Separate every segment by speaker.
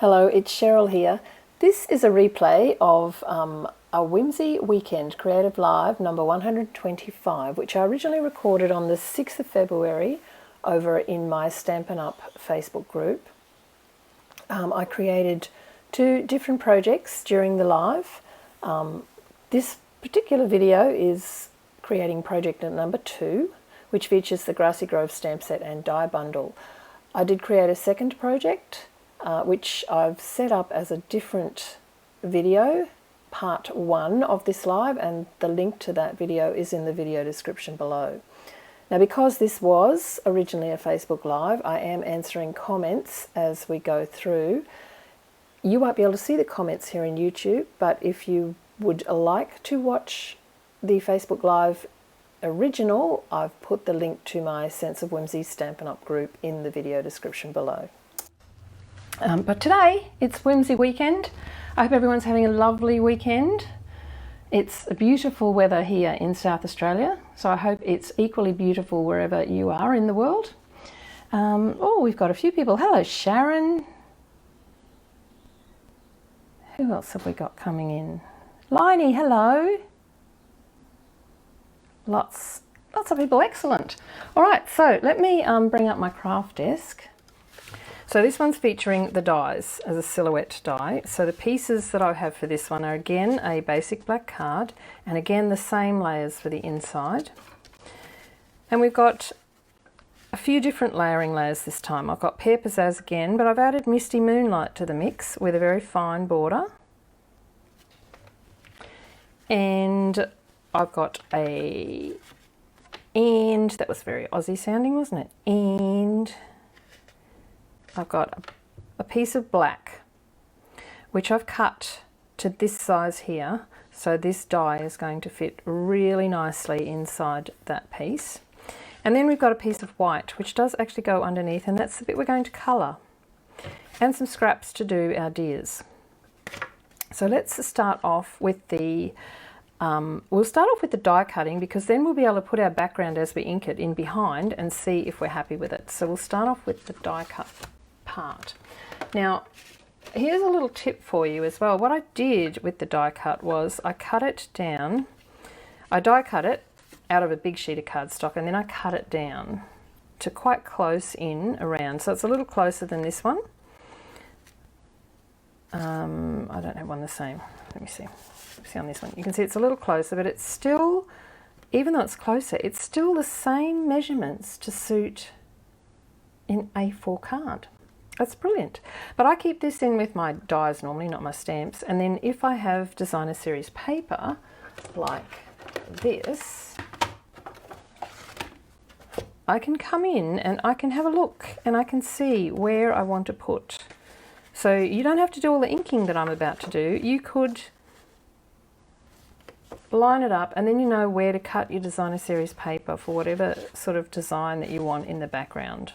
Speaker 1: Hello, it's Cheryl here. This is a replay of a Whimsy Weekend Creative Live number 125, which I originally recorded on the 6th of February over in my Stampin' Up Facebook group. I created two different projects during the live. This particular video is creating project number 2, which features the Grassy Grove stamp set and die bundle. I did create a second project which I've set up as a different video, part 1 of this live, and the link to that video is in the video description below. Now, because this was originally a Facebook Live, I am answering comments as we go through. You won't be able to see the comments here in YouTube, but if you would like to watch the Facebook Live original, I've put the link to my Sense of Whimsy Stampin' Up group in the video description below. But today, it's Whimsy Weekend. I hope everyone's having a lovely weekend. It's beautiful weather here in South Australia, so I hope it's equally beautiful wherever you are in the world. Oh, we've got a few people. Hello, Sharon. Who else have we got coming in? Liney, hello. Lots of people, excellent. All right, so let me bring up my craft desk. So this one's featuring the dies as a silhouette die. So the pieces that I have for this one are again a basic black card and again the same layers for the inside. And we've got a few different layering layers this time. I've got Pear Pizzazz again, but I've added Misty Moonlight to the mix with a very fine border. And I've got that was very Aussie sounding, wasn't it? And I've got a piece of black, which I've cut to this size here, so this die is going to fit really nicely inside that piece. And then we've got a piece of white, which does actually go underneath, and that's the bit we're going to colour. And some scraps to do our deers. So let's start off with the we'll start off with the die cutting, because then we'll be able to put our background as we ink it in behind and see if we're happy with it. So we'll start off with the die cut part. Now, here's a little tip for you as well. What I did with the die cut was I cut it down. I die cut it out of a big sheet of cardstock, and then I cut it down to quite close in around. So it's a little closer than this one. I don't have one the same. Let me see. See on this one, you can see it's a little closer, but it's still, even though it's closer, it's still the same measurements to suit in A4 card. That's brilliant. But I keep this in with my dies normally, not my stamps. And then if I have designer series paper like this, I can come in and I can have a look and I can see where I want to put. So you don't have to do all the inking that I'm about to do. You could line it up and then you know where to cut your designer series paper for whatever sort of design that you want in the background.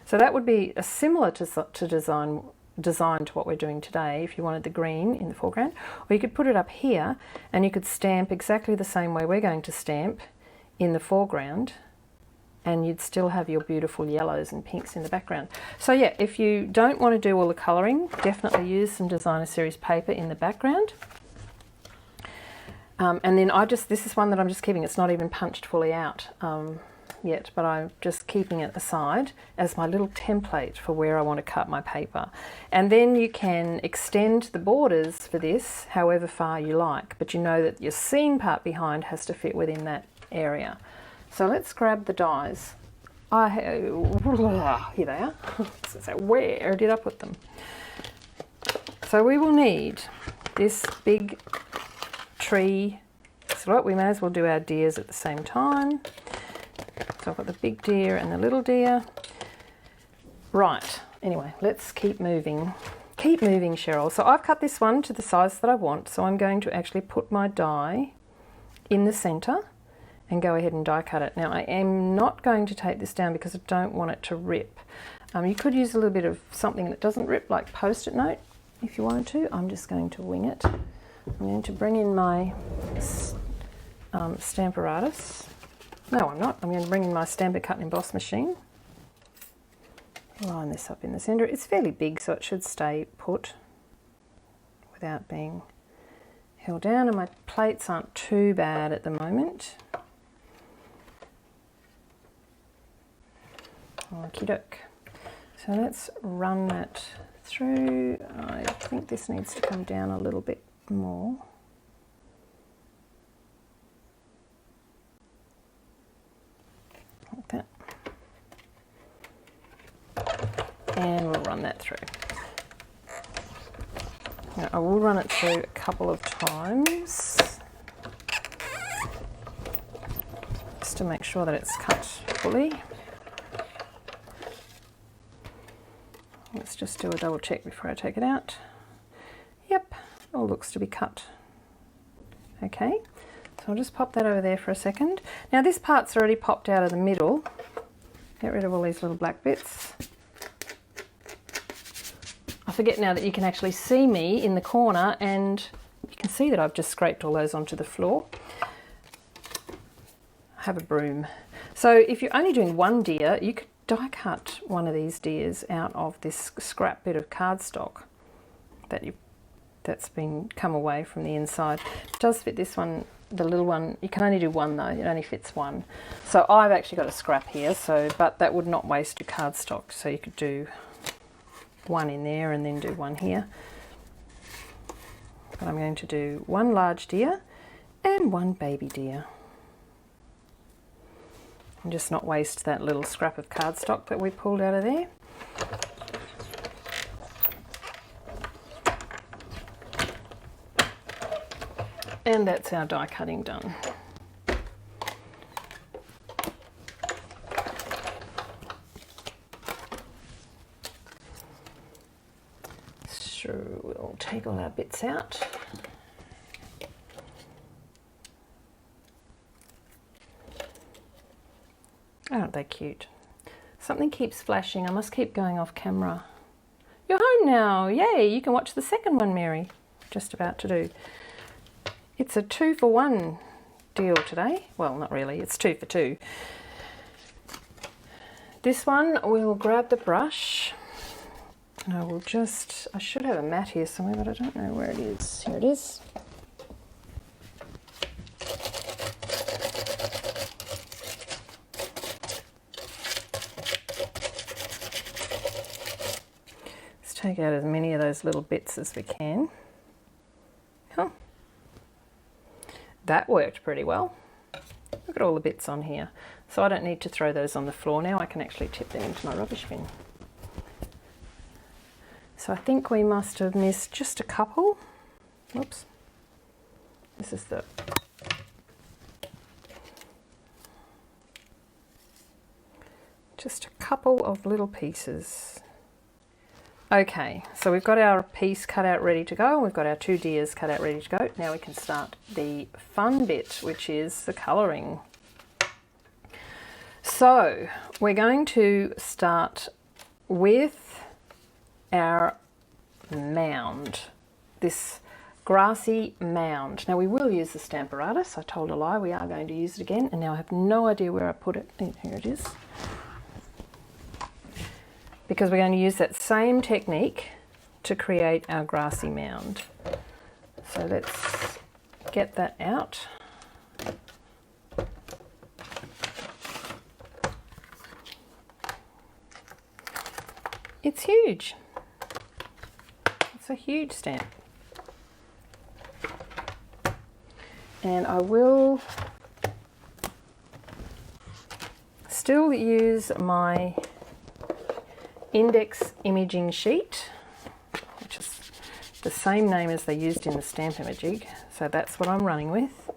Speaker 1: So that would be a similar to design to what we're doing today if you wanted the green in the foreground. Or you could put it up here and you could stamp exactly the same way we're going to stamp in the foreground, and you'd still have your beautiful yellows and pinks in the background. So yeah, if you don't want to do all the colouring, definitely use some designer series paper in the background. And then this is one that I'm just keeping. It's not even punched fully out yet, but I'm just keeping it aside as my little template for where I want to cut my paper. And then you can extend the borders for this however far you like, but you know that your seam part behind has to fit within that area. So let's grab the dies. Here they are. So where did I put them? So we will need this big tree. So what we may as well do our deers at the same time. So I've got the big deer and the little deer. Right, anyway, let's keep moving. Keep moving, Cheryl. So I've cut this one to the size that I want, so I'm going to actually put my die in the center and go ahead and die cut it. Now I am not going to tape this down because I don't want it to rip. You could use a little bit of something that doesn't rip, like Post-it note if you wanted to. I'm just going to wing it. I'm going to bring in my Stamparatus. No, I'm not. I'm going to bring in my Stampin' Cut and Emboss machine. line this up in the centre. It's fairly big, so it should stay put without being held down, and my plates aren't too bad at the moment. Okie doke. So let's run that through. I think this needs to come down a little bit more. Like that. And we'll run that through. Now, I will run it through a couple of times just to make sure that it's cut fully. Let's just do a double check before I take it out. Yep, all looks to be cut. Okay, so I'll just pop that over there for a second. Now this part's already popped out of the middle. Get rid of all these little black bits. I forget now that you can actually see me in the corner, and you can see that I've just scraped all those onto the floor. I have a broom. So if you're only doing one deer, you could die cut one of these deers out of this scrap bit of cardstock that's been come away from the inside. It does fit this one, the little one. You can only do one though, it only fits one. So I've actually got a scrap here, but that would not waste your cardstock, so you could do one in there and then do one here. But I'm going to do one large deer and one baby deer. And just not waste that little scrap of cardstock that we pulled out of there. And that's our die cutting done. So we'll take all our bits out. Aren't they cute? Something keeps flashing. I must keep going off camera. You're home now. Yay, you can watch the second one, Mary. Just about to do. It's a 2-for-1 deal today. Well, not really. It's 2 for 2. This one, we'll grab the brush. And I will just, I should have a mat here somewhere, but I don't know where it is. Here it is. Take out as many of those little bits as we can. Oh, that worked pretty well. Look at all the bits on here. So I don't need to throw those on the floor now. I can actually tip them into my rubbish bin. So I think we must have missed just a couple. Whoops. This is the... just a couple of little pieces. Okay, so we've got our piece cut out ready to go, and we've got our 2 deers cut out ready to go. Now we can start the fun bit, which is the colouring. So we're going to start with our mound, this grassy mound. Now we will use the Stamparatus. I told a lie, we are going to use it again, and now I have no idea where I put it. Here it is. Because we're going to use that same technique to create our grassy mound. So let's get that out. It's huge. It's a huge stamp. And I will still use my index imaging sheet, which is the same name as they used in the Stampimaging, so that's what I'm running with.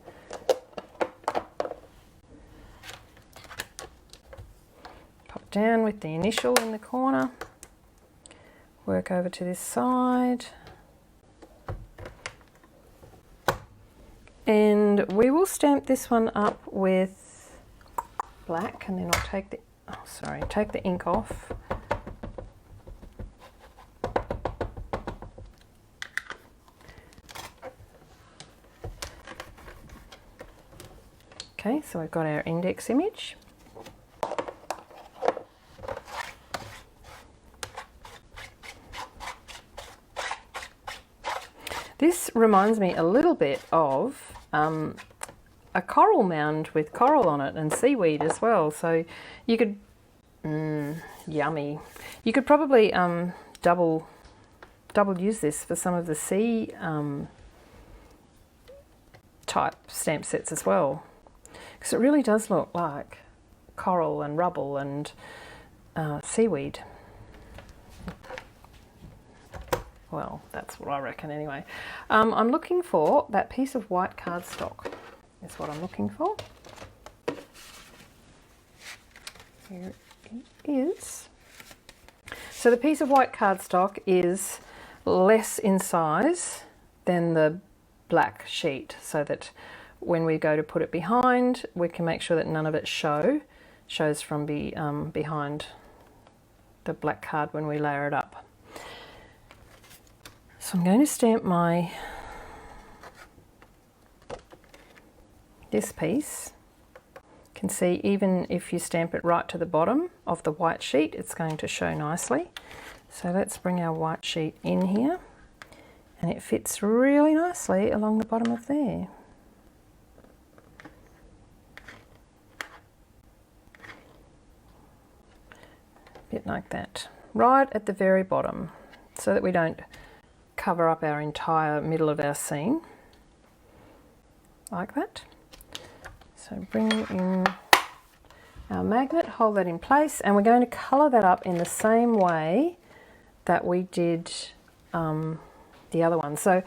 Speaker 1: Pop down with the initial in the corner, work over to this side, and we will stamp this one up with black, and then I'll take the ink off. Okay, so we've got our index image. this reminds me a little bit of a coral mound with coral on it and seaweed as well. So you could, yummy. You could probably double use this for some of the sea type stamp sets as well, because it really does look like coral and rubble and seaweed. Well, that's what I reckon anyway. I'm looking for that piece of white cardstock. Is what I'm looking for. Here it is. So the piece of white cardstock is less in size than the black sheet, so that when we go to put it behind, we can make sure that none of it shows from behind the black card when we layer it up. So I'm going to stamp this piece. You can see even if you stamp it right to the bottom of the white sheet, it's going to show nicely. So let's bring our white sheet in here, and it fits really nicely along the bottom of there. A bit like that, right at the very bottom, so that we don't cover up our entire middle of our scene, like that. So bring in our magnet, hold that in place, and we're going to colour that up in the same way that we did the other one. So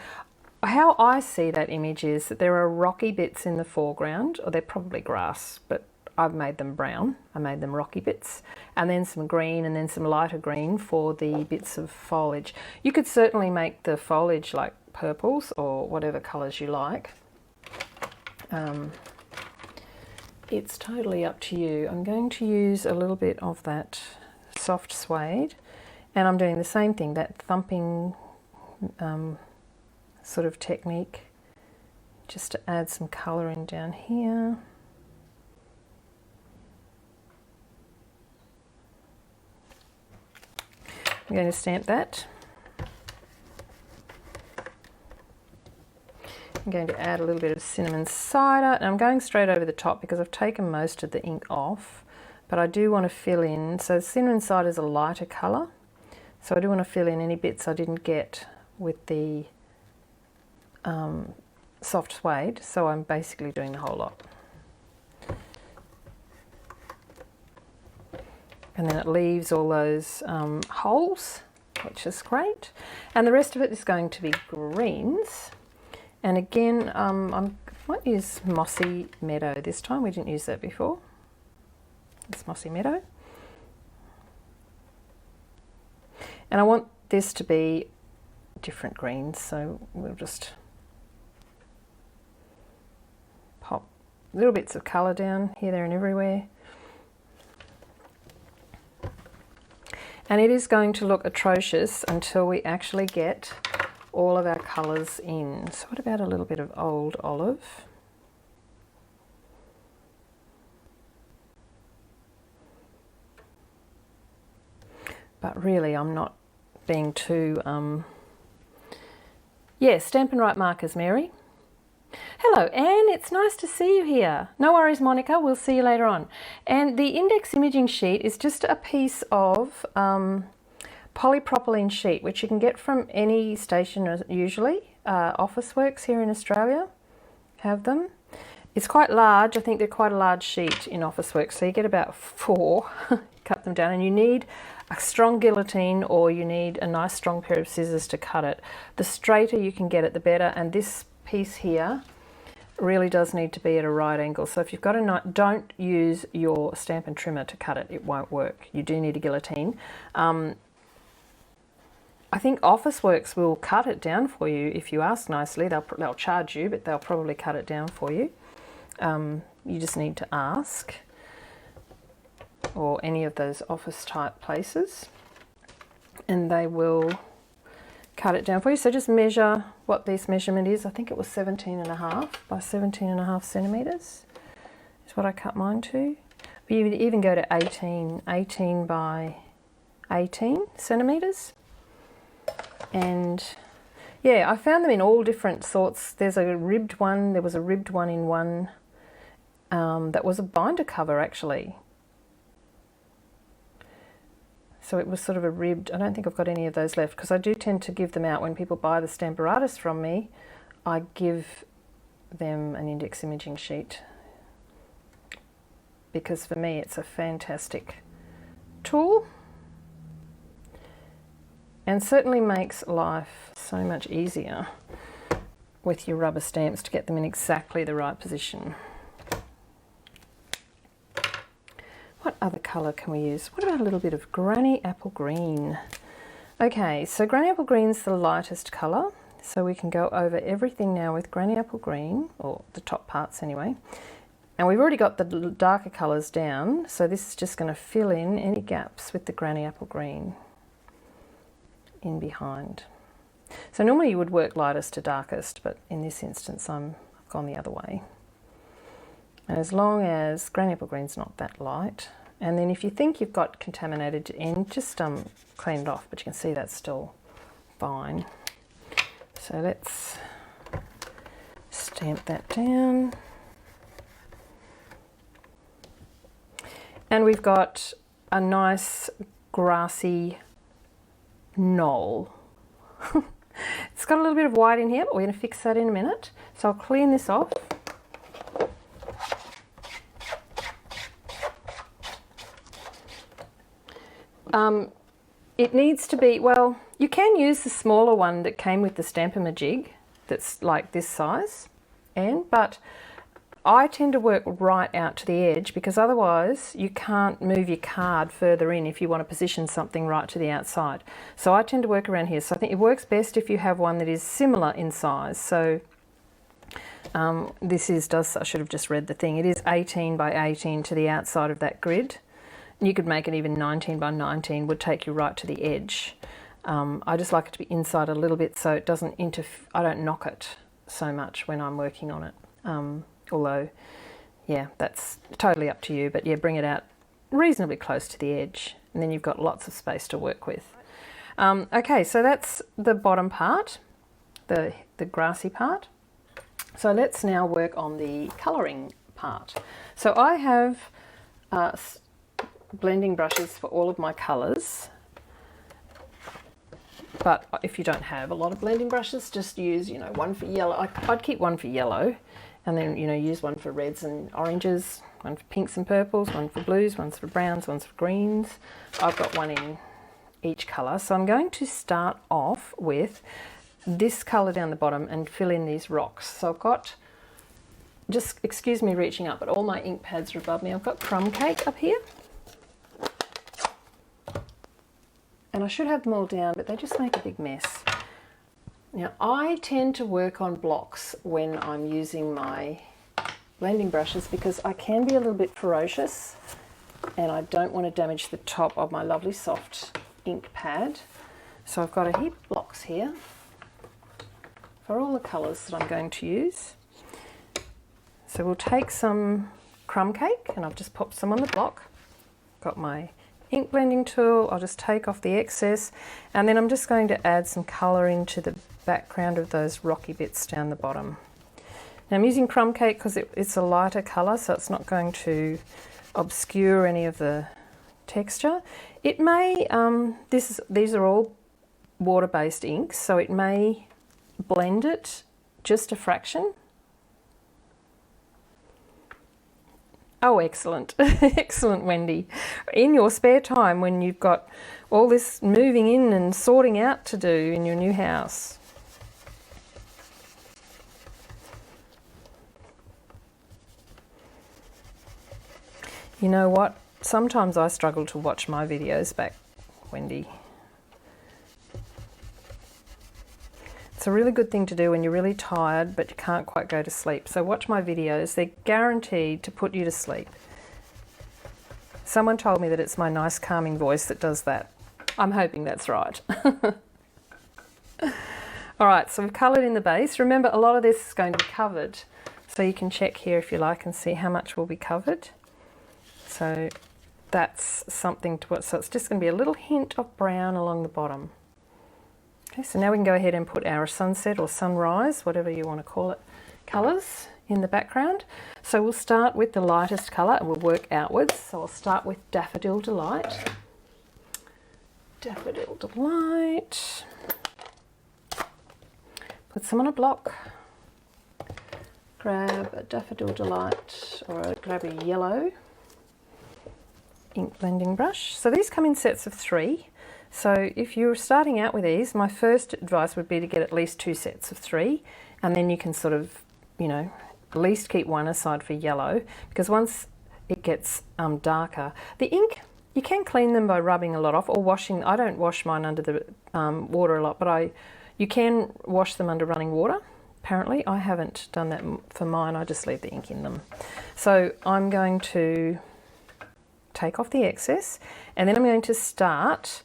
Speaker 1: how I see that image is that there are rocky bits in the foreground, or they're probably grass, but I've made them brown. I made them rocky bits, and then some green, and then some lighter green for the bits of foliage. You could certainly make the foliage like purples or whatever colours you like. It's totally up to you. I'm going to use a little bit of that soft suede, and I'm doing the same thing, that thumping sort of technique, just to add some colouring down here. I'm going to stamp that. I'm going to add a little bit of cinnamon cider, and I'm going straight over the top because I've taken most of the ink off, but I do want to fill in. So cinnamon cider is a lighter colour, so I do want to fill in any bits I didn't get with the soft suede, so I'm basically doing the whole lot. And then it leaves all those holes, which is great. And the rest of it is going to be greens. And again, I might use Mossy Meadow this time. We didn't use that before. It's Mossy Meadow. And I want this to be different greens, so we'll just pop little bits of colour down here, there and everywhere. And it is going to look atrocious until we actually get all of our colours in. So what about a little bit of old olive? But really I'm not being too, yeah, Stampin' Write markers, Mary. Hello, Anne, it's nice to see you here. No worries, Monica, we'll see you later on. And the index imaging sheet is just a piece of polypropylene sheet, which you can get from any stationer usually. Officeworks here in Australia have them. It's quite large. I think they're quite a large sheet in Officeworks, so you get about 4, cut them down, and you need a strong guillotine or you need a nice strong pair of scissors to cut it. The straighter you can get it, the better, and this piece here really does need to be at a right angle. So if you've got a knife, don't use your Stampin' Trimmer to cut it. It won't work. You do need a guillotine. I think Officeworks will cut it down for you if you ask nicely. They'll charge you, but they'll probably cut it down for you. You just need to ask, or any of those office type places, and they will cut it down for you. So just measure what this measurement is. I think it was 17.5 by 17.5 centimetres is what I cut mine to. But you would even go to 18 by 18 centimetres. And Yeah, I found them in all different sorts. There's a ribbed one, there was a ribbed one in one that was a binder cover actually. So it was sort of a ribbed, I don't think I've got any of those left because I do tend to give them out when people buy the Stamparatus from me. I give them an index imaging sheet because for me it's a fantastic tool and certainly makes life so much easier with your rubber stamps to get them in exactly the right position. What other colour can we use? What about a little bit of Granny Apple Green? Okay, so Granny Apple Green's the lightest colour, so we can go over everything now with Granny Apple Green, or the top parts anyway. And we've already got the darker colours down, so this is just going to fill in any gaps with the Granny Apple Green in behind. So normally you would work lightest to darkest, but in this instance I've gone the other way. And as long as Granny Apple Green's not that light, and then if you think you've got contaminated end, just clean it off, but you can see that's still fine. So let's stamp that down. And we've got a nice grassy knoll. It's got a little bit of white in here, but we're going to fix that in a minute. So I'll clean this off. It needs to be, well, you can use the smaller one that came with the Stamp-A-Majig that's like this size, but I tend to work right out to the edge because otherwise you can't move your card further in if you want to position something right to the outside. So I tend to work around here. So I think it works best if you have one that is similar in size. So this is, I should have just read the thing. It is 18 by 18 to the outside of that grid. You could make it even 19 by 19, would take you right to the edge. I just like it to be inside a little bit so it doesn't I don't knock it so much when I'm working on it. Although, yeah, that's totally up to you, but yeah, bring it out reasonably close to the edge and then you've got lots of space to work with. Okay, so that's the bottom part, the grassy part. So let's now work on the colouring part. So I have blending brushes for all of my colours, but if you don't have a lot of blending brushes, just use, you know, one for yellow. I'd keep one for yellow and then, you know, use one for reds and oranges, one for pinks and purples, one for blues, one's for browns, one's for greens. I've got one in each colour. So I'm going to start off with this colour down the bottom and fill in these rocks. So I've got, just excuse me reaching up, but all my ink pads are above me. I've got crumb cake up here. And I should have them all down, but they just make a big mess. Now, I tend to work on blocks when I'm using my blending brushes because I can be a little bit ferocious and I don't want to damage the top of my lovely soft ink pad. So I've got a heap of blocks here for all the colours that I'm going to use. So we'll take some crumb cake and I've just popped some on the block. Got my ink blending tool, I'll just take off the excess and then I'm just going to add some colour into the background of those rocky bits down the bottom. Now I'm using crumb cake because it's a lighter colour, so it's not going to obscure any of the texture. It may, these are all water-based inks, so it may blend it just a fraction. Oh, excellent. Excellent, Wendy. In your spare time when you've got all this moving in and sorting out to do in your new house. You know what? Sometimes I struggle to watch my videos back, Wendy. It's a really good thing to do when you're really tired but you can't quite go to sleep. So watch my videos, they're guaranteed to put you to sleep. Someone told me that it's my nice calming voice that does that. I'm hoping that's right. All right, so we've coloured in the base. Remember, a lot of this is going to be covered. So you can check here if you like and see how much will be covered. So that's something to, so it's just going to be a little hint of brown along the bottom. Okay, so now we can go ahead and put our sunset or sunrise, whatever you want to call it, colours in the background. So we'll start with the lightest colour and we'll work outwards. So I'll start with Daffodil Delight. Daffodil Delight. Put some on a block. Grab a Daffodil Delight or grab a yellow ink blending brush. So these come in sets of 3. So if you're starting out with these, my first advice would be to get at least 2 sets of 3, and then you can sort of, you know, at least keep one aside for yellow, because once it gets darker, the ink, you can clean them by rubbing a lot off or washing. I don't wash mine under the water a lot, but you can wash them under running water. Apparently, I haven't done that for mine. I just leave the ink in them. So I'm going to take off the excess, and then I'm going to start.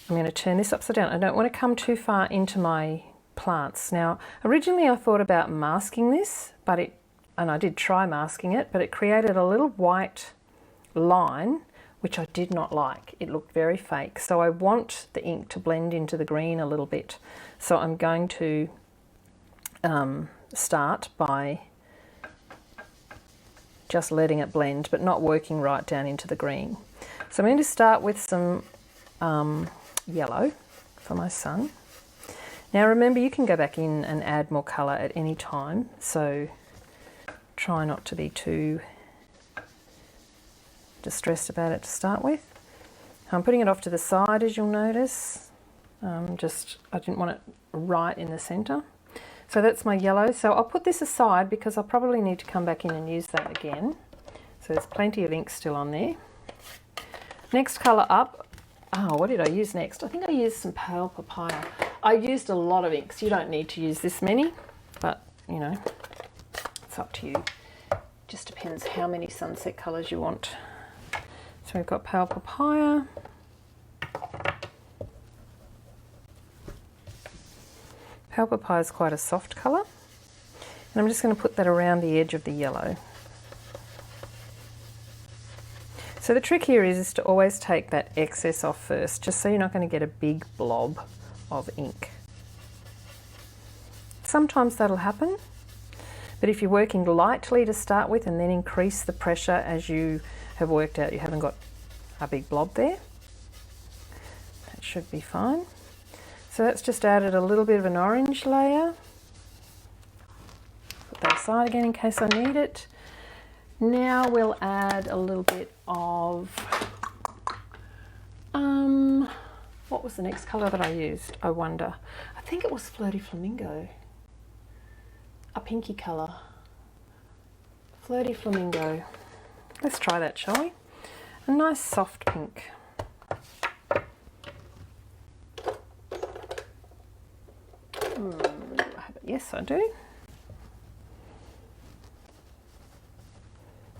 Speaker 1: I'm going to turn this upside down. I don't want to come too far into my plants. Now, originally I thought about masking this, and I did try masking it, but it created a little white line, which I did not like. It looked very fake. So I want the ink to blend into the green a little bit. So I'm going to start by just letting it blend, but not working right down into the green. So I'm going to start with some yellow for my sun. Now remember, you can go back in and add more colour at any time, so try not to be too distressed about it to start with. I'm putting it off to the side, as you'll notice. I didn't want it right in the centre. So that's my yellow. So I'll put this aside because I'll probably need to come back in and use that again. So there's plenty of ink still on there. Next colour up. Oh, what did I use next? I think I used some pale papaya. I used a lot of inks. You don't need to use this many, but you know, it's up to you. Just depends how many sunset colours you want. So we've got pale papaya. Pale papaya is quite a soft colour. And I'm just going to put that around the edge of the yellow. So the trick here is to always take that excess off first, just so you're not going to get a big blob of ink. Sometimes that'll happen, but if you're working lightly to start with and then increase the pressure as you have worked out you haven't got a big blob there, that should be fine. So that's just added a little bit of an orange layer. Put that aside again in case I need it. Now we'll add a little bit of, what was the next colour that I used? I wonder. I think it was Floaty Flamingo. A pinky colour. Floaty Flamingo. Let's try that, shall we? A nice soft pink. Yes, I do.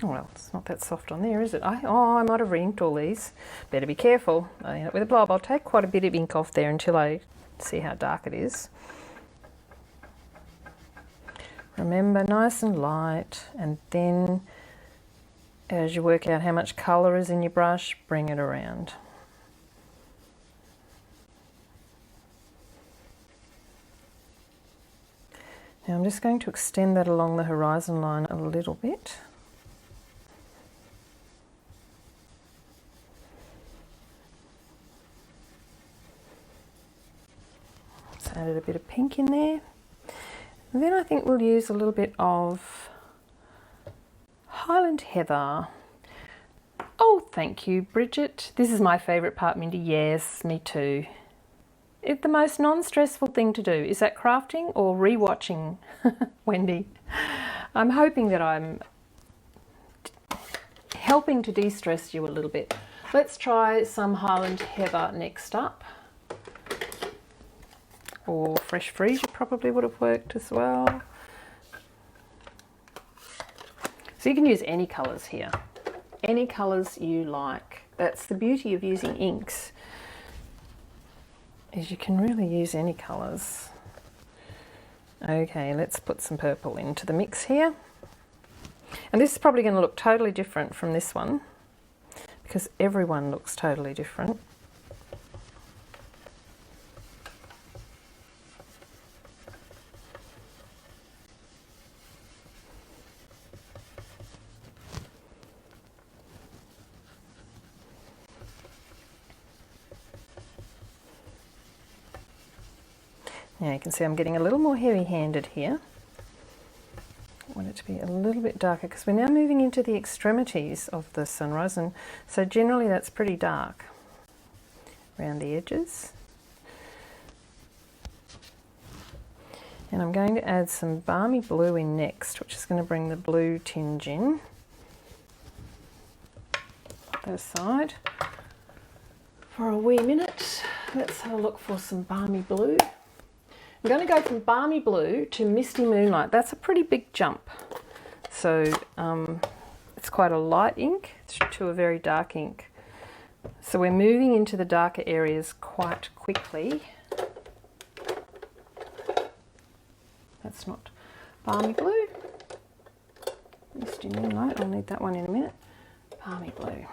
Speaker 1: Oh, well, it's not that soft on there, is it? I might have re-inked all these. Better be careful. I end up with a blob. I'll take quite a bit of ink off there until I see how dark it is. Remember, nice and light, and then as you work out how much colour is in your brush, bring it around. Now I'm just going to extend that along the horizon line a little bit. Just added a bit of pink in there. And then I think we'll use a little bit of Highland Heather. Oh, thank you, Bridget. This is my favourite part, Mindy. Yes, me too. It's the most non-stressful thing to do. Is that crafting or rewatching, Wendy? I'm hoping that I'm helping to de-stress you a little bit. Let's try some Highland Heather next up. Or Fresh Freesia probably would have worked as well. So you can use any colours here. Any colours you like. That's the beauty of using inks, is you can really use any colours. Okay, let's put some purple into the mix here. And this is probably going to look totally different from this one, because everyone looks totally different. Now you can see I'm getting a little more heavy-handed here. I want it to be a little bit darker because we're now moving into the extremities of the sunrise, and so generally that's pretty dark around the edges. And I'm going to add some balmy blue in next, which is going to bring the blue tinge in. Put that aside for a wee minute. Let's have a look for some balmy blue. I'm going to go from balmy blue to misty moonlight. That's a pretty big jump. So it's quite a light ink to a very dark ink. So we're moving into the darker areas quite quickly. That's not balmy blue. Misty moonlight, I'll need that one in a minute. Balmy blue.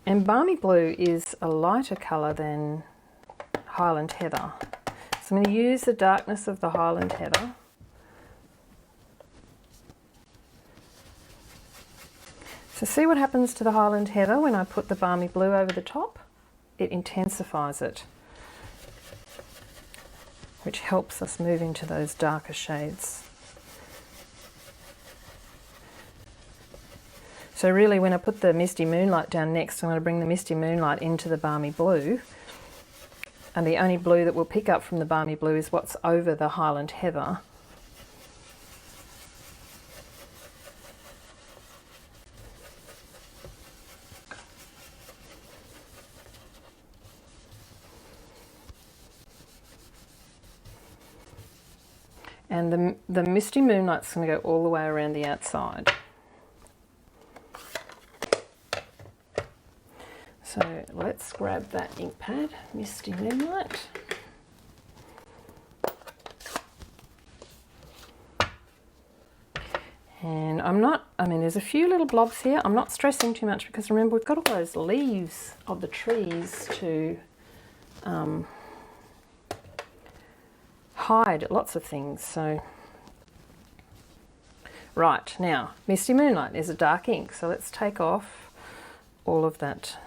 Speaker 1: And balmy blue is a lighter colour than Highland Heather. So I'm going to use the darkness of the Highland Heather. So see what happens to the Highland Heather when I put the balmy blue over the top? It intensifies it, which helps us move into those darker shades. So really when I put the misty moonlight down next, I'm going to bring the misty moonlight into the balmy blue, and the only blue that we'll pick up from the balmy blue is what's over the Highland Heather. And the misty moonlight's going to go all the way around the outside. So let's grab that ink pad, Misty Moonlight. And there's a few little blobs here. I'm not stressing too much because remember we've got all those leaves of the trees to hide lots of things. So, right, now Misty Moonlight is a dark ink, so let's take off all of that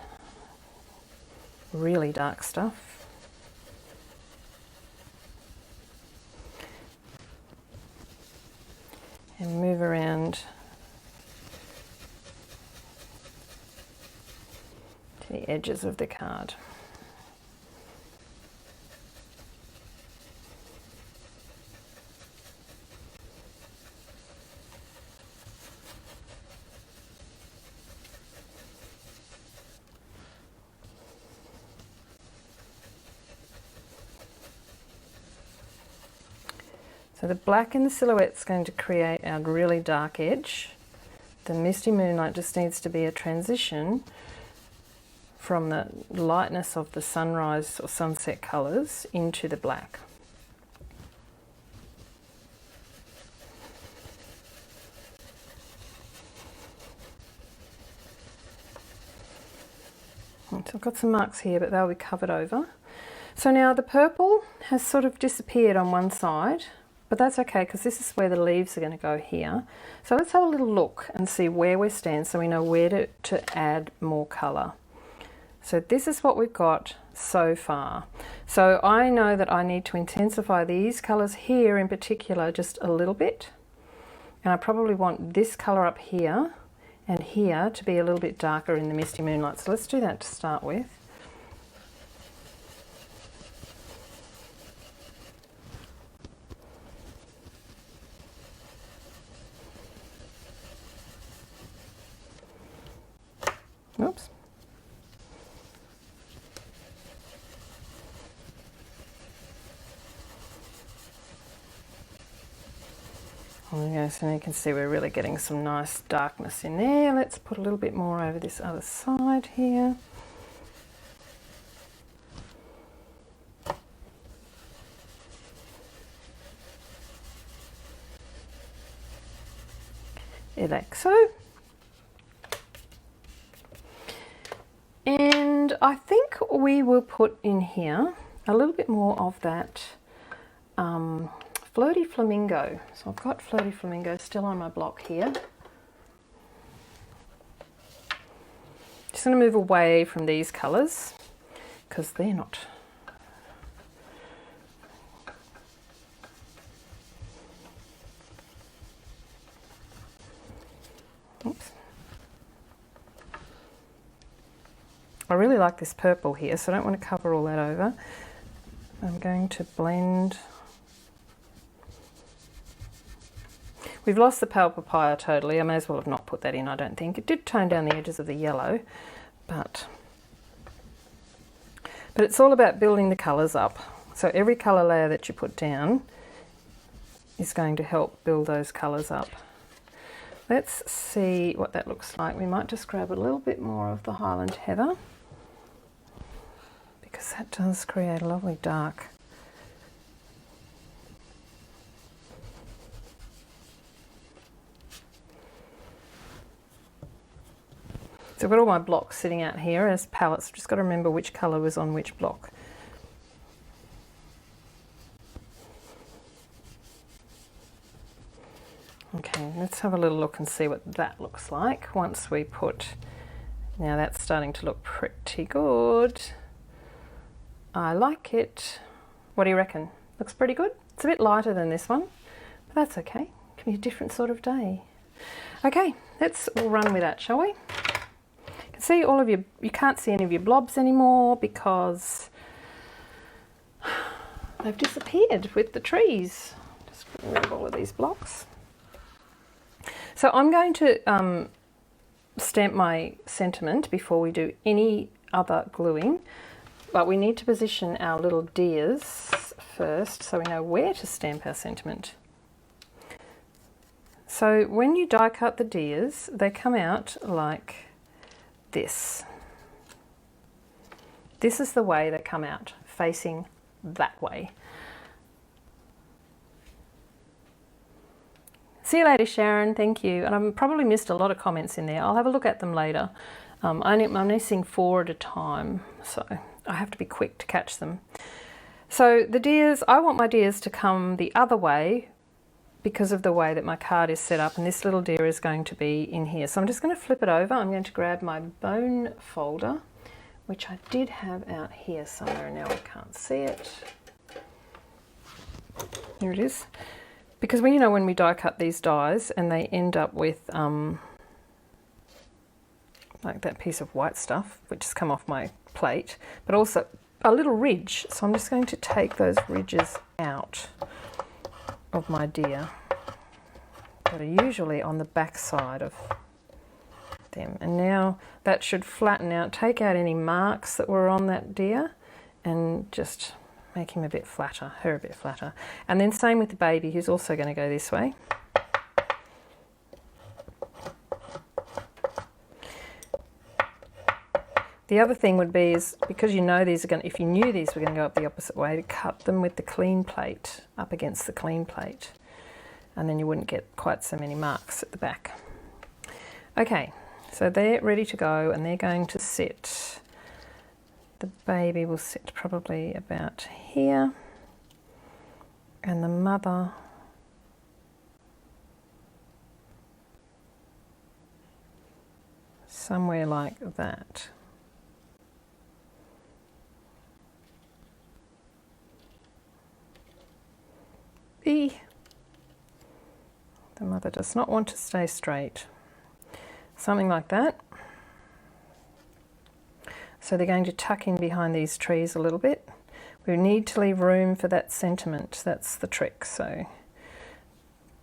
Speaker 1: really dark stuff. And move around to the edges of the card. So the black in the silhouette is going to create our really dark edge. The Misty Moonlight just needs to be a transition from the lightness of the sunrise or sunset colours into the black. So I've got some marks here, but they'll be covered over. So now the purple has sort of disappeared on one side, but that's okay because this is where the leaves are going to go here. So let's have a little look and see where we stand so we know where to add more colour. So this is what we've got so far. So I know that I need to intensify these colours here in particular just a little bit. And I probably want this colour up here and here to be a little bit darker in the Misty Moonlight. So let's do that to start with. Oops. There we go, so now you can see we're really getting some nice darkness in there. Let's put a little bit more over this other side here. Like so. And I think we will put in here a little bit more of that floaty flamingo. So I've got floaty flamingo still on my block here. Just going to move away from these colours because they're not. Oops. I really like this purple here, so I don't want to cover all that over. I'm going to blend. We've lost the pale papaya totally. I may as well have not put that in, I don't think. It did tone down the edges of the yellow, but it's all about building the colours up. So every colour layer that you put down is going to help build those colours up. Let's see what that looks like. We might just grab a little bit more of the Highland Heather, because that does create a lovely dark. So I've got all my blocks sitting out here as palettes. I've just got to remember which colour was on which block. Okay, let's have a little look and see what that looks like once we put. Now that's starting to look pretty good. I like it. What do you reckon? Looks pretty good? It's a bit lighter than this one, but that's okay. It can be a different sort of day. Okay, let's all run with that, shall we? You can see all of your, you can't see any of your blobs anymore because they've disappeared with the trees. Just remove all of these blocks. So I'm going to stamp my sentiment before we do any other gluing, but we need to position our little deers first so we know where to stamp our sentiment. So when you die cut the deers, they come out like this. This is the way they come out, facing that way. See you later, Sharon. Thank you. And I've probably missed a lot of comments in there. I'll have a look at them later. I'm only seeing 4 at a time, so I have to be quick to catch them. So the deers, I want my deers to come the other way because of the way that my card is set up, and this little deer is going to be in here. So I'm just going to flip it over. I'm going to grab my bone folder, which I did have out here somewhere, and now I can't see it. Here it is. Because when, you know, when we die cut these dies and they end up with like that piece of white stuff which has come off my plate, but also a little ridge. So I'm just going to take those ridges out of my deer that are usually on the back side of them. And now that should flatten out, take out any marks that were on that deer and just make him a bit flatter, her a bit flatter. And then same with the baby, who's also going to go this way. The other thing would be is, because you know these are going to, if you knew these were going to go up the opposite way, to cut them with the clean plate, up against the clean plate. And then you wouldn't get quite so many marks at the back. Okay, so they're ready to go and they're going to sit. The baby will sit probably about here, and the mother somewhere like that. The mother does not want to stay straight. Something like that. So they're going to tuck in behind these trees a little bit. We need to leave room for that sentiment. That's the trick. So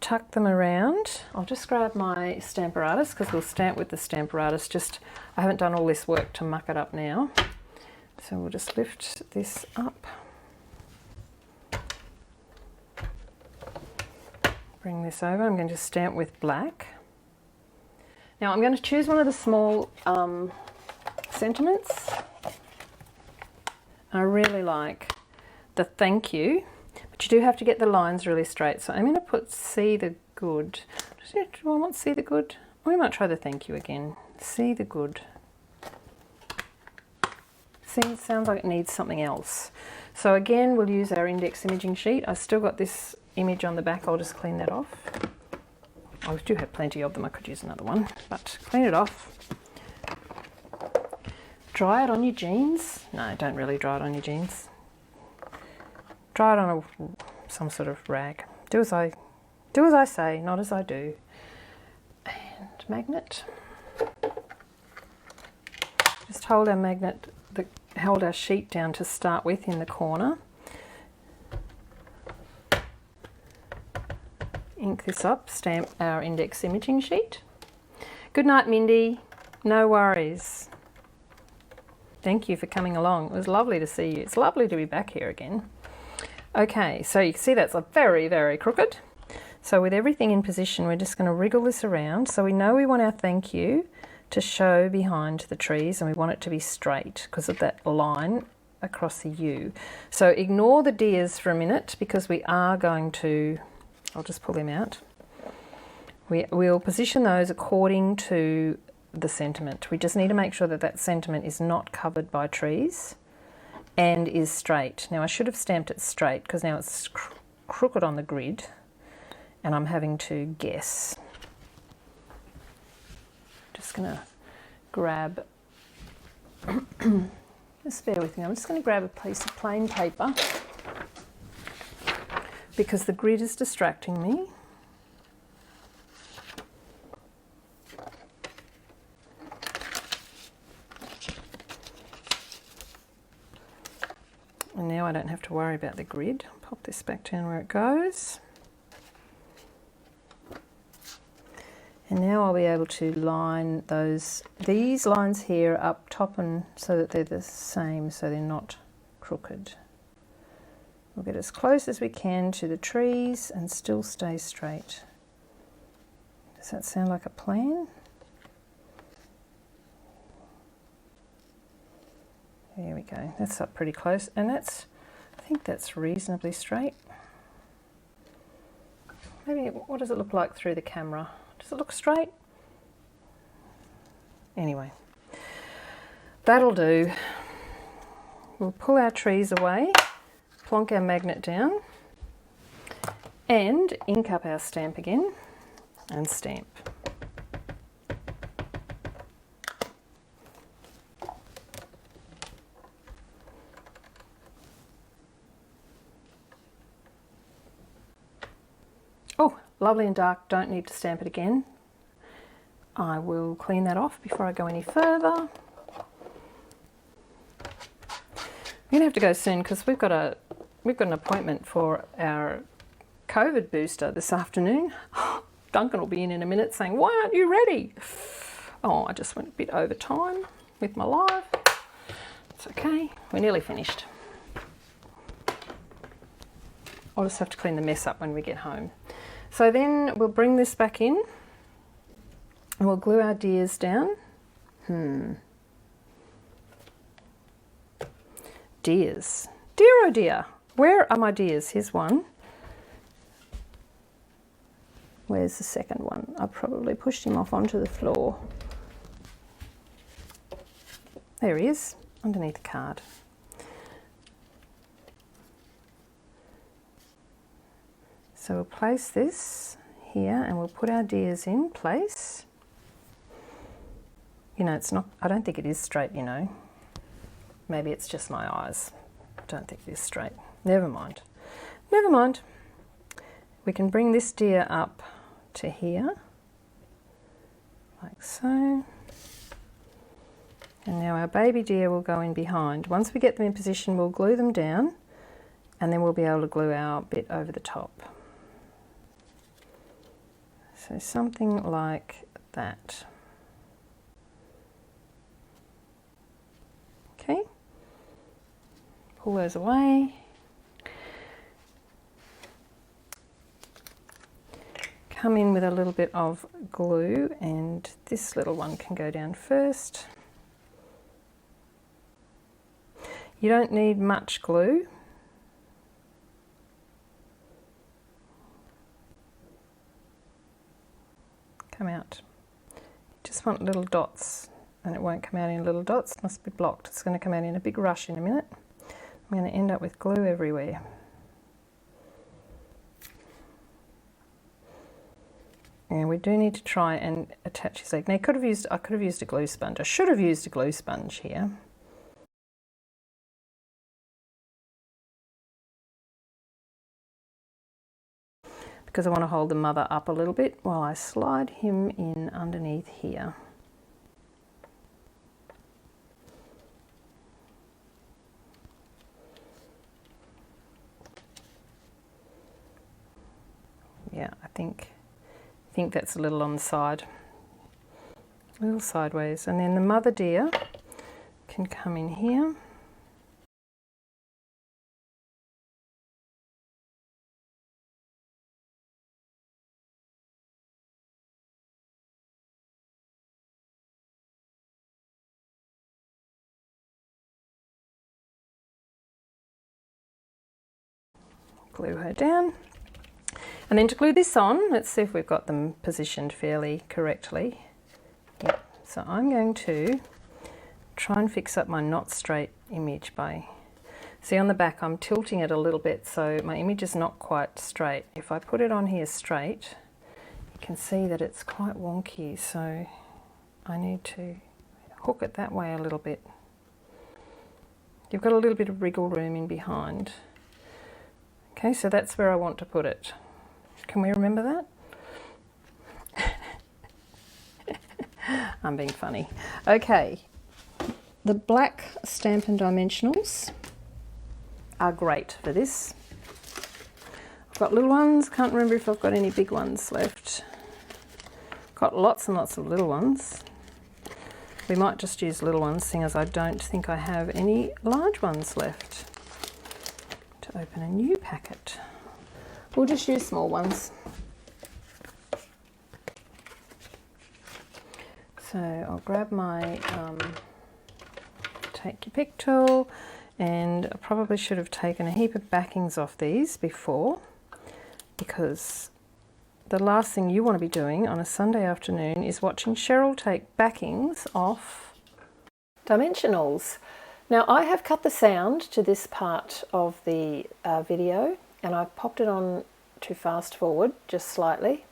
Speaker 1: tuck them around. I'll just grab my Stamparatus because we'll stamp with the Stamparatus. Just, I haven't done all this work to muck it up now. So we'll just lift this up. Bring this over. I'm going to stamp with black. Now I'm going to choose one of the small sentiments. I really like the thank you, but you do have to get the lines really straight. So I'm going to put see the good. Do I want see the good? We might try the thank you again. See the good. See, it sounds like it needs something else. So again, we'll use our index imaging sheet. I've still got this image on the back. I'll just clean that off. I do have plenty of them. I could use another one, but clean it off. Dry it on your jeans. No, don't really dry it on your jeans. Dry it on some sort of rag. Do as I say, not as I do. And magnet. Just hold our sheet down to start with in the corner. Ink this up, stamp our index imaging sheet. Good night, Mindy. No worries. Thank you for coming along. It was lovely to see you. It's lovely to be back here again. Okay, so you can see that's very, very crooked. So with everything in position, we're just going to wriggle this around. So we know we want our thank you to show behind the trees, and we want it to be straight because of that line across the U. So ignore the deers for a minute because we are going to, I'll just pull them out. We'll position those according to the sentiment. We just need to make sure that that sentiment is not covered by trees and is straight. Now I should have stamped it straight because now it's crooked on the grid and I'm having to guess. Just going to grab, just bear with me, I'm just going to grab a piece of plain paper because the grid is distracting me. And now I don't have to worry about the grid. I'll pop this back down where it goes. And now I'll be able to line these lines here up top and so that they're the same, so they're not crooked. We'll get as close as we can to the trees and still stay straight. Does that sound like a plan? There we go, that's up pretty close, and I think that's reasonably straight. Maybe, what does it look like through the camera? Does it look straight? Anyway, that'll do. We'll pull our trees away, plonk our magnet down, and ink up our stamp again, and stamp. Oh, lovely and dark, don't need to stamp it again. I will clean that off before I go any further. I'm going to have to go soon because we've got an appointment for our COVID booster this afternoon. Duncan will be in a minute saying, "Why aren't you ready?" Oh, I just went a bit over time with my live. It's okay, we're nearly finished. I'll just have to clean the mess up when we get home. So then we'll bring this back in and we'll glue our deers down. Deers. Dear oh dear. Where are my deers? Here's one. Where's the second one? I probably pushed him off onto the floor. There he is, underneath the card. So we'll place this here and we'll put our deers in place. You know, it's not, I don't think it is straight, you know. Maybe it's just my eyes. I don't think it is straight. Never mind. Never mind. We can bring this deer up to here, like so. And now our baby deer will go in behind. Once we get them in position, we'll glue them down and then we'll be able to glue our bit over the top. So something like that. Okay, pull those away. Come in with a little bit of glue and this little one can go down first. You don't need much glue. Come out. Just want little dots, and it won't come out in little dots, it must be blocked. It's going to come out in a big rush in a minute. I'm going to end up with glue everywhere. And we do need to try and attach his leg. Now I could have used a glue sponge. I should have used a glue sponge here. because I want to hold the mother up a little bit while I slide him in underneath here. Yeah, I think that's a little on the side, a little sideways. And then the mother deer can come in here. Glue her down. And then to glue this on, let's see if we've got them positioned fairly correctly. Yep. So I'm going to try and fix up my not straight image by, see on the back I'm tilting it a little bit so my image is not quite straight. If I put it on here straight, you can see that it's quite wonky, so I need to hook it that way a little bit. You've got a little bit of wriggle room in behind. Okay, so that's where I want to put it. Can we remember that? I'm being funny. Okay, the black Stampin' Dimensionals are great for this. I've got little ones, can't remember if I've got any big ones left. Got lots and lots of little ones. We might just use little ones, seeing as I don't think I have any large ones left. To open a new packet, we'll just use small ones. So I'll grab my take your pick tool, and I probably should have taken a heap of backings off these before, because the last thing you want to be doing on a Sunday afternoon is watching Cheryl take backings off dimensionals. Now I have cut the sound to this part of the video, and I've popped it on to fast forward just slightly,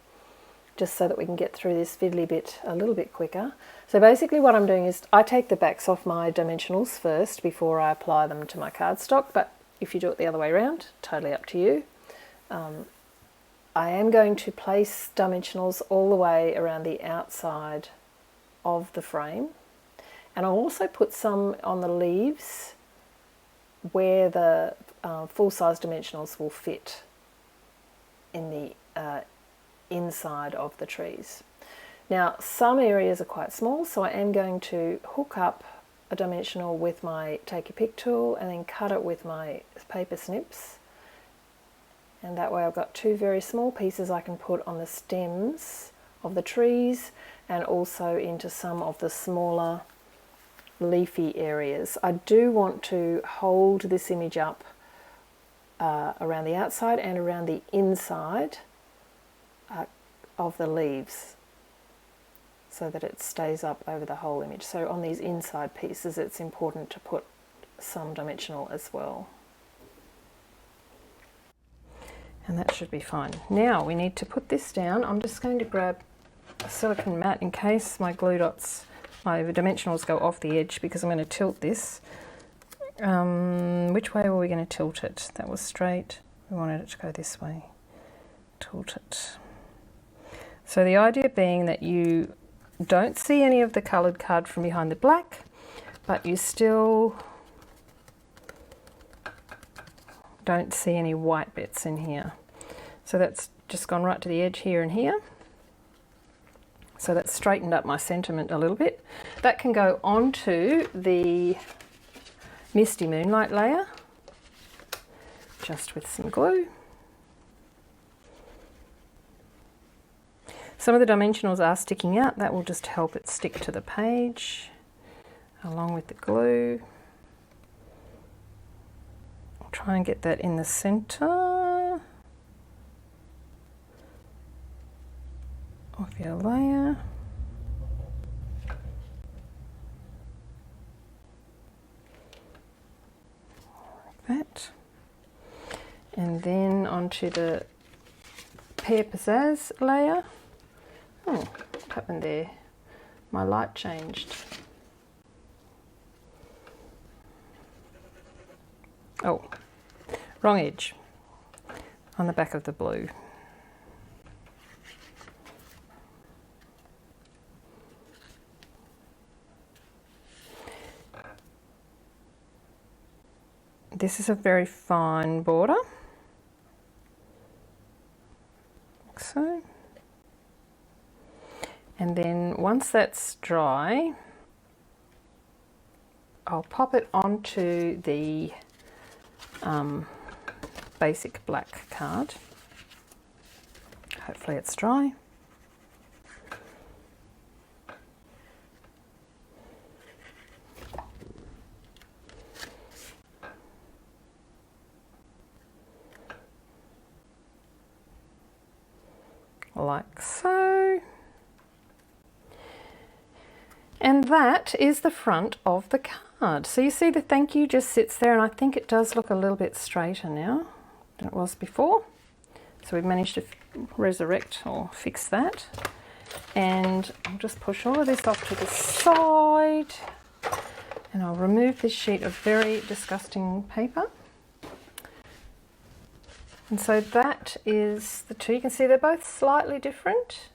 Speaker 1: just so that we can get through this fiddly bit a little bit quicker. So basically what I'm doing is I take the backs off my dimensionals first before I apply them to my cardstock, but if you do it the other way around, totally up to you. I am going to place dimensionals all the way around the outside of the frame, and I'll also put some on the leaves where the full-size dimensionals will fit in the inside of the trees. Now some areas are quite small, so I am going to hook up a dimensional with my take your pick tool and then cut it with my paper snips, and that way I've got two very small pieces I can put on the stems of the trees and also into some of the smaller leafy areas. I do want to hold this image up around the outside and around the inside of the leaves, so that it stays up over the whole image. So on these inside pieces it's important to put some dimensional as well. And that should be fine. Now we need to put this down. I'm just going to grab a silicone mat in case my glue dots, my dimensionals go off the edge, because I'm going to tilt this. Which way were we going to tilt it? That was straight. We wanted it to go this way. Tilt it. So the idea being that you don't see any of the coloured card from behind the black, but you still don't see any white bits in here. So that's just gone right to the edge here and here. So that's straightened up my sentiment a little bit. That can go onto the Misty Moonlight layer, just with some glue. Some of the dimensionals are sticking out. That will just help it stick to the page along with the glue. I'll try and get that in the center of your layer. Like that. And then onto the Pear Pizzazz layer. Oh, what happened there? My light changed. Oh, wrong edge on the back of the blue. This is a very fine border, like so. And then once that's dry, I'll pop it onto the basic black card. Hopefully it's dry. Like so. And that is the front of the card. So you see the thank you just sits there, and I think it does look a little bit straighter now than it was before. So we've managed to resurrect or fix that. And I'll just push all of this off to the side, and I'll remove this sheet of very disgusting paper. And so that is the two. You can see they're both slightly different.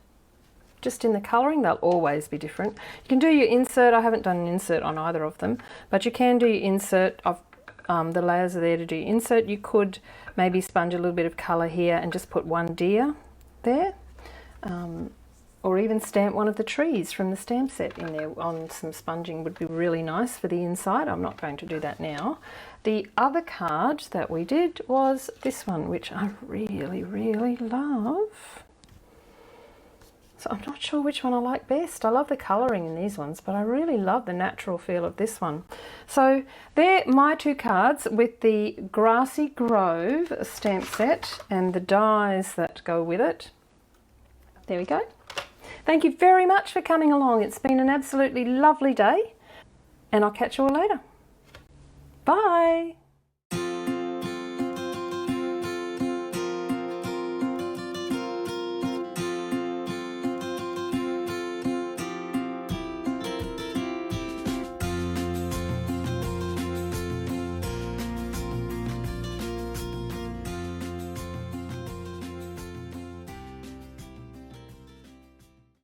Speaker 1: Just in the colouring, they'll always be different. You can do your insert. I haven't done an insert on either of them, but you can do your insert of the layers are there to do your insert. You could maybe sponge a little bit of colour here and just put one deer there, or even stamp one of the trees from the stamp set in there on some sponging would be really nice for the inside. I'm not going to do that now. The other card that we did was this one, which I really, really love. So I'm not sure which one I like best. I love the colouring in these ones, but I really love the natural feel of this one. So they're my two cards with the Grassy Grove stamp set and the dies that go with it. There we go. Thank you very much for coming along. It's been an absolutely lovely day, and I'll catch you all later. Bye.